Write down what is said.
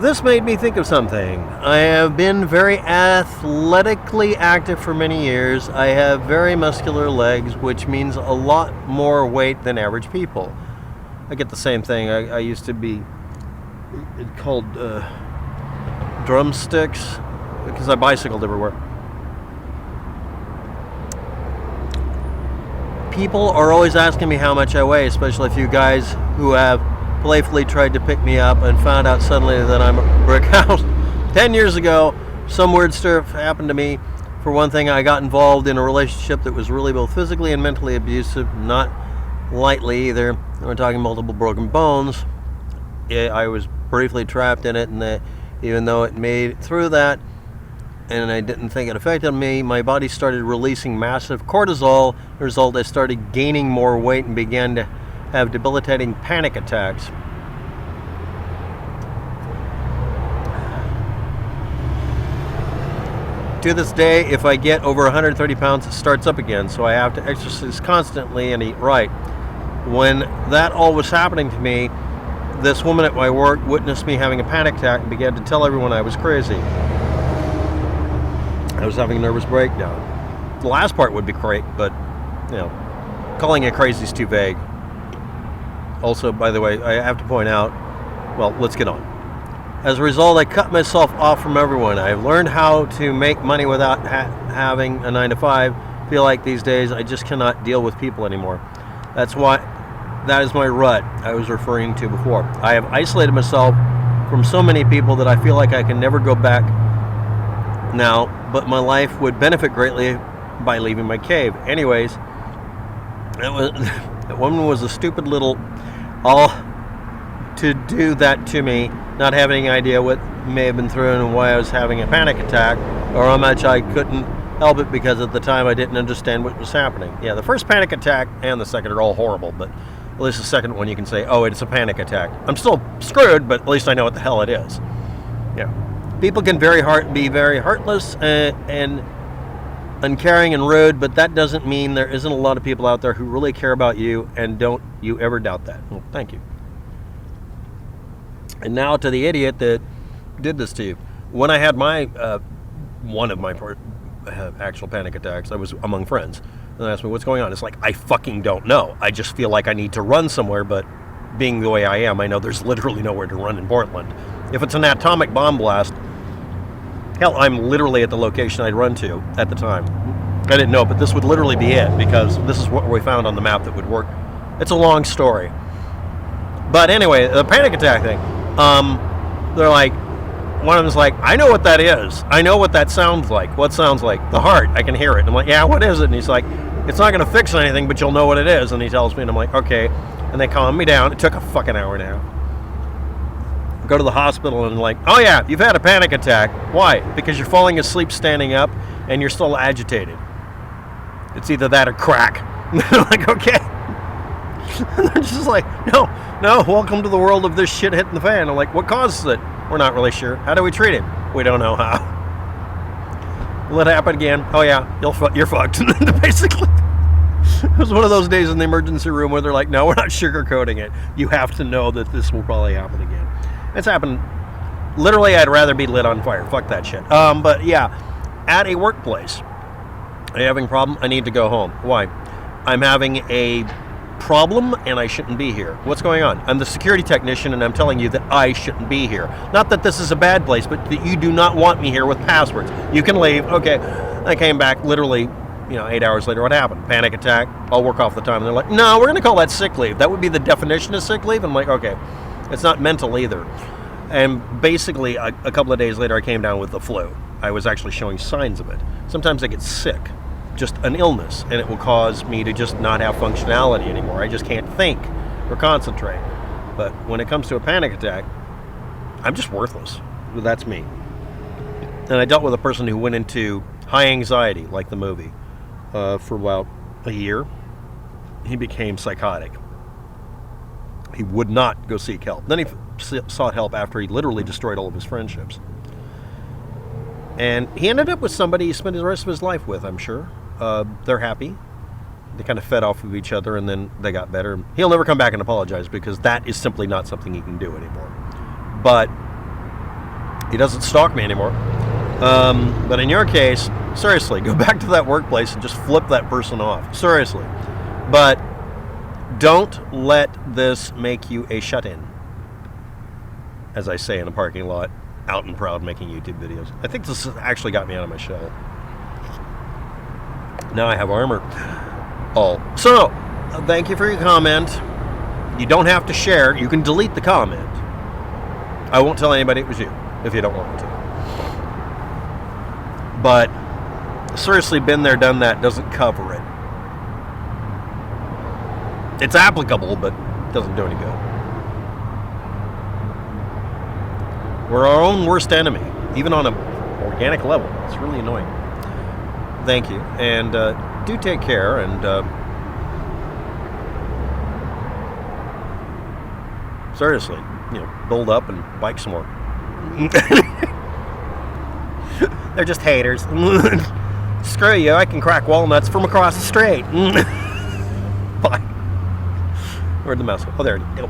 This made me think of something. I have been very athletically active for many years. I have very muscular legs, which means a lot more weight than average people. I get the same thing. I used to be called drumsticks because I bicycled everywhere. People are always asking me how much I weigh, especially a few guys who have playfully tried to pick me up and found out suddenly that I'm a brick house. 10 years ago, some weird stuff happened to me. For one thing, I got involved in a relationship that was really both physically and mentally abusive, not lightly either. We're talking multiple broken bones. I was briefly trapped in it, and even though it made it through that, and I didn't think it affected me, my body started releasing massive cortisol. As a result, I started gaining more weight and began to have debilitating panic attacks. To this day, if I get over 130 pounds, it starts up again, so I have to exercise constantly and eat right. When that all was happening to me, this woman at my work witnessed me having a panic attack and began to tell everyone I was crazy. I was having a nervous breakdown. The last part would be great, but, calling it crazy is too vague. Also, by the way, I have to point out, well, let's get on. As a result, I cut myself off from everyone. I've learned how to make money without having a 9-to-5. I feel like these days I just cannot deal with people anymore. That is my rut I was referring to before. I have isolated myself from so many people that I feel like I can never go back now, but my life would benefit greatly by leaving my cave. Anyways, that woman was a stupid little all to do that to me, not having any idea what may have been through and why I was having a panic attack, or how much I couldn't help it because at the time I didn't understand what was happening. Yeah, the first panic attack and the second are all horrible, but at least the second one you can say, oh, it's a panic attack. I'm still screwed, but at least I know what the hell it is. Yeah. People can be very heartless and uncaring and rude, but that doesn't mean there isn't a lot of people out there who really care about you, and don't you ever doubt that. Well, thank you. And now to the idiot that did this to you. When I had my one of my actual panic attacks, I was among friends, and they asked me, what's going on? It's like, I fucking don't know. I just feel like I need to run somewhere, but being the way I am, I know there's literally nowhere to run in Portland. If it's an atomic bomb blast, hell, I'm literally at the location I'd run to at the time. I didn't know, but this would literally be it, because this is what we found on the map that would work. It's a long story. But anyway, the panic attack thing, they're like, one of them's like, I know what that is. I know what that sounds like. What sounds like? The heart. I can hear it. And I'm like, yeah, what is it? And he's like, it's not going to fix anything, but you'll know what it is. And he tells me, and I'm like, okay. And they calm me down. It took a fucking hour and a half. Go to the hospital and like, oh yeah, you've had a panic attack. Why? Because you're falling asleep standing up and you're still agitated. It's either that or crack. And they're like, okay. And they're just like, no, welcome to the world of this shit hitting the fan. I'm like, what causes it? We're not really sure. How do we treat it? We don't know how. Will it happen again? Oh yeah, you're fucked. Basically, it was one of those days in the emergency room where they're like, no, we're not sugarcoating it. You have to know that this will probably happen again. It's happened. Literally, I'd rather be lit on fire. Fuck that shit. But yeah, at a workplace, I'm having a problem. I need to go home. Why? I'm having a problem and I shouldn't be here. What's going on? I'm the security technician and I'm telling you that I shouldn't be here. Not that this is a bad place, but that you do not want me here with passwords. You can leave. Okay. I came back literally, 8 hours later. What happened? Panic attack. I'll work off the time. And they're like, no, we're going to call that sick leave. That would be the definition of sick leave. I'm like, okay. It's not mental either. And basically, a couple of days later, I came down with the flu. I was actually showing signs of it. Sometimes I get sick, just an illness, and it will cause me to just not have functionality anymore. I just can't think or concentrate. But when it comes to a panic attack, I'm just worthless. That's me. And I dealt with a person who went into high anxiety, like the movie, for about a year. He became psychotic. He would not go seek help. Then he sought help after he literally destroyed all of his friendships. And he ended up with somebody he spent the rest of his life with, I'm sure. They're happy. They kind of fed off of each other, and then they got better. He'll never come back and apologize, because that is simply not something he can do anymore. But He doesn't stalk me anymore. But in your case, seriously, go back to that workplace and just flip that person off. Seriously. But don't let this make you a shut-in, as I say in a parking lot, out and proud making YouTube videos. I think this has actually got me out of my shell. Now I have armor. Oh. So, thank you for your comment. You don't have to share. You can delete the comment. I won't tell anybody it was you if you don't want me to. But seriously, been there, done that doesn't cover it. It's applicable, but doesn't do any good. We're our own worst enemy, even on an organic level. It's really annoying. Thank you, and do take care, and seriously, build up and bike some more. They're just haters. Screw you, I can crack walnuts from across the street. Bye. Where'd the mouse go? Oh, there it is.